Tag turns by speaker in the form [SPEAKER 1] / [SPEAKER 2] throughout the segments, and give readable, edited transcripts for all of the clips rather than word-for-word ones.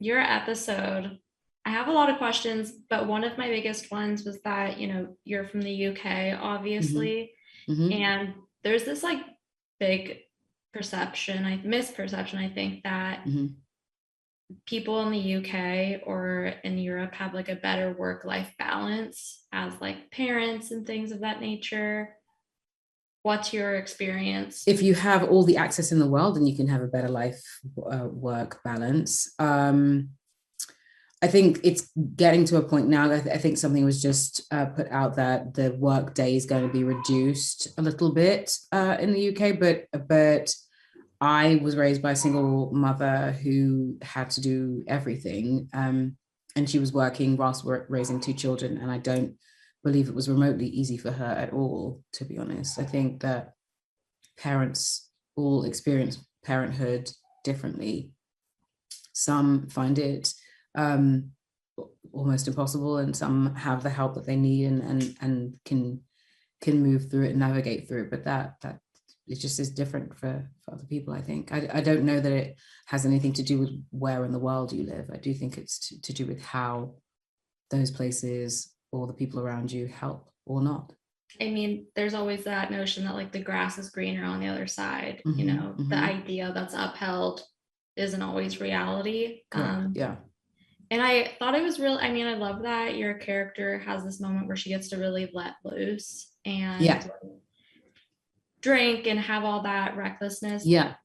[SPEAKER 1] your episode, I have a lot of questions, but one of my biggest ones was that, you're from the UK,
[SPEAKER 2] Mm-hmm.
[SPEAKER 1] obviously,
[SPEAKER 2] Mm-hmm.
[SPEAKER 1] and there's this like big misperception, I think, that
[SPEAKER 2] Mm-hmm.
[SPEAKER 1] people in the UK or in Europe have like a better work-life balance as like parents and things of that nature. What's your experience?
[SPEAKER 2] If you have all the access in the world, then you can have a better life work balance. I think it's getting to a point now. I think something was just put out that the work day is going to be reduced a little bit in the UK, but I was raised by a single mother who had to do everything, and she was working whilst raising two children, and I don't believe it was remotely easy for her at all. To be honest, I think that parents all experience parenthood differently. Some find it almost impossible, and some have the help that they need and can move through it and navigate through it. But that it just is different for other people. I think I don't know that it has anything to do with where in the world you live. I do think it's to do with how those places or the people around you help or not.
[SPEAKER 1] I mean, there's always that notion that like the grass is greener on the other side.
[SPEAKER 2] Mm-hmm,
[SPEAKER 1] The
[SPEAKER 2] mm-hmm.
[SPEAKER 1] idea that's upheld isn't always reality.
[SPEAKER 2] Correct. Yeah.
[SPEAKER 1] And I thought it was real. I mean, I love that your character has this moment where she gets to really let loose and
[SPEAKER 2] Yeah.
[SPEAKER 1] drink and have all that recklessness.
[SPEAKER 2] Yeah.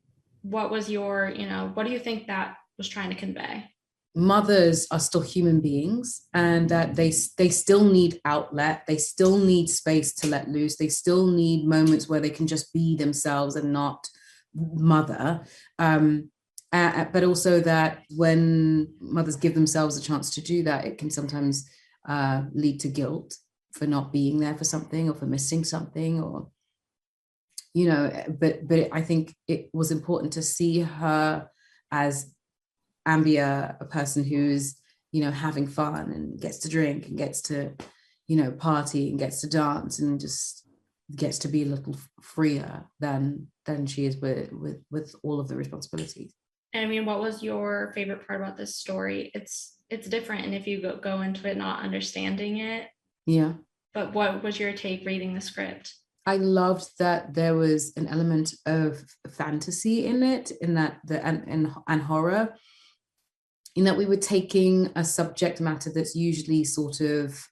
[SPEAKER 1] What was what do you think that was trying to convey?
[SPEAKER 2] Mothers are still human beings, and that they still need outlet, they still need space to let loose, they still need moments where they can just be themselves and not mother, but also that when mothers give themselves a chance to do that, it can sometimes lead to guilt for not being there for something or for missing something, or but I think it was important to see her as Ambia, a person who's having fun and gets to drink and gets to party and gets to dance and just gets to be a little freer than she is with all of the responsibilities.
[SPEAKER 1] And I mean, what was your favorite part about this story? It's different, and if you go into it not understanding it.
[SPEAKER 2] Yeah.
[SPEAKER 1] But what was your take reading the script?
[SPEAKER 2] I loved that there was an element of fantasy in it, in that and horror, in that we were taking a subject matter that's usually sort of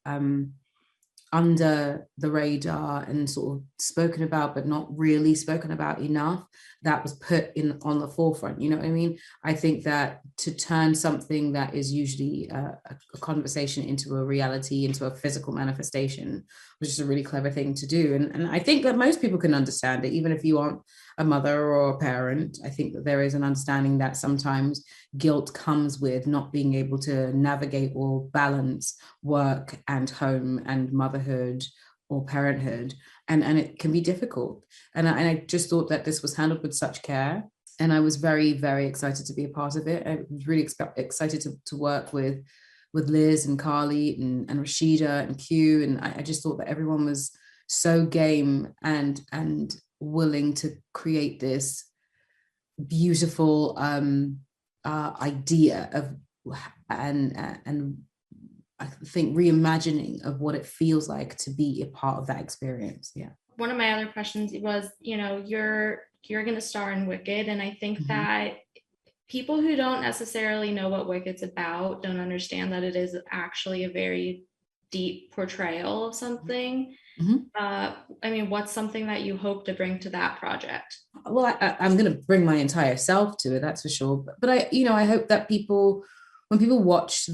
[SPEAKER 2] under the radar and sort of spoken about, but not really spoken about enough, that was put in on the forefront. You know what I mean? I think that to turn something that is usually a conversation into a reality, into a physical manifestation, was just a really clever thing to do. And I think that most people can understand it, even if you aren't a mother or a parent. I think that there is an understanding that sometimes guilt comes with not being able to navigate or balance work and home and motherhood or parenthood, and it can be difficult. And I just thought that this was handled with such care, and I was very, very excited to be a part of it. I was really excited to work with Liz and Carly and Rashida and Q, and I just thought that everyone was so game and willing to create this beautiful idea of and I think reimagining of what it feels like to be a part of that experience. Yeah.
[SPEAKER 1] One of my other questions was, you're going to star in Wicked, and I think that people who don't necessarily know what Wicked's about don't understand that it is actually a very deep portrayal of something. I mean, what's something that you hope to bring to that project?
[SPEAKER 2] Well, I'm going to bring my entire self to it, that's for sure. But I hope that when people watch,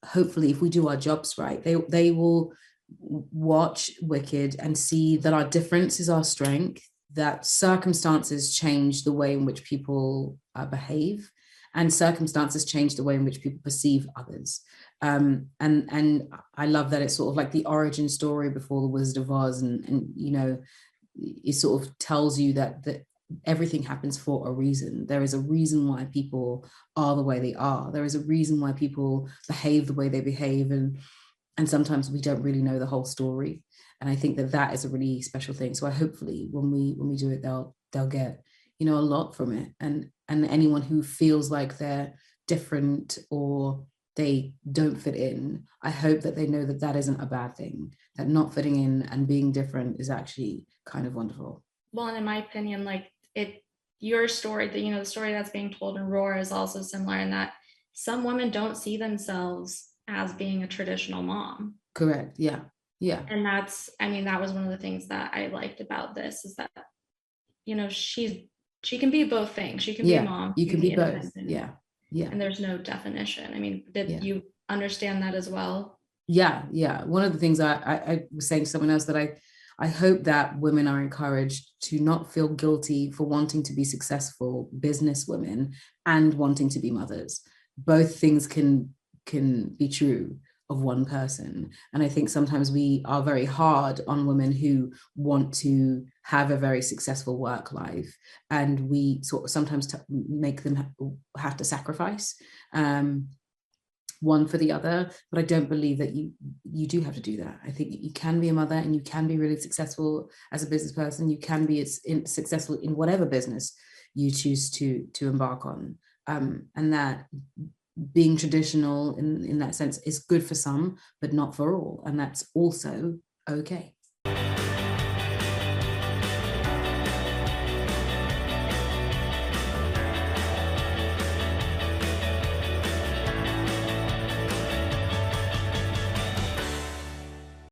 [SPEAKER 2] hopefully, if we do our jobs right, they will watch Wicked and see that our difference is our strength, that circumstances change the way in which people behave, and circumstances change the way in which people perceive others. And I love that it's sort of like the origin story before the Wizard of Oz, and it sort of tells you that everything happens for a reason. There is a reason why people are the way they are. There is a reason why people behave the way they behave, and sometimes we don't really know the whole story. And I think that is a really special thing. So I hopefully when we do it, they'll get a lot from it, and anyone who feels like they're different or they don't fit in, I hope that they know that that isn't a bad thing, that not fitting in and being different is actually kind of wonderful.
[SPEAKER 1] Well, and in my opinion, like your story, the story that's being told in Roar is also similar in that some women don't see themselves as being a traditional mom.
[SPEAKER 2] Correct. Yeah. Yeah.
[SPEAKER 1] And that was one of the things that I liked about this, is that, she can be both things. She can be a mom,
[SPEAKER 2] you
[SPEAKER 1] she
[SPEAKER 2] can
[SPEAKER 1] can be
[SPEAKER 2] be both.
[SPEAKER 1] independent.
[SPEAKER 2] Yeah. Yeah.
[SPEAKER 1] And there's no definition. I mean, did
[SPEAKER 2] Yeah.
[SPEAKER 1] you understand that as well?
[SPEAKER 2] Yeah. One of the things I was saying to someone else that I hope that women are encouraged to not feel guilty for wanting to be successful business women and wanting to be mothers. Both things can be true of one person. And I think sometimes we are very hard on women who want to have a very successful work life, and we sort of sometimes make them have to sacrifice one for the other. But I don't believe that you do have to do that. I think you can be a mother and you can be really successful as a business person. You can be successful in whatever business you choose to embark on, and that being traditional in that sense is good for some, but not for all, and that's also okay.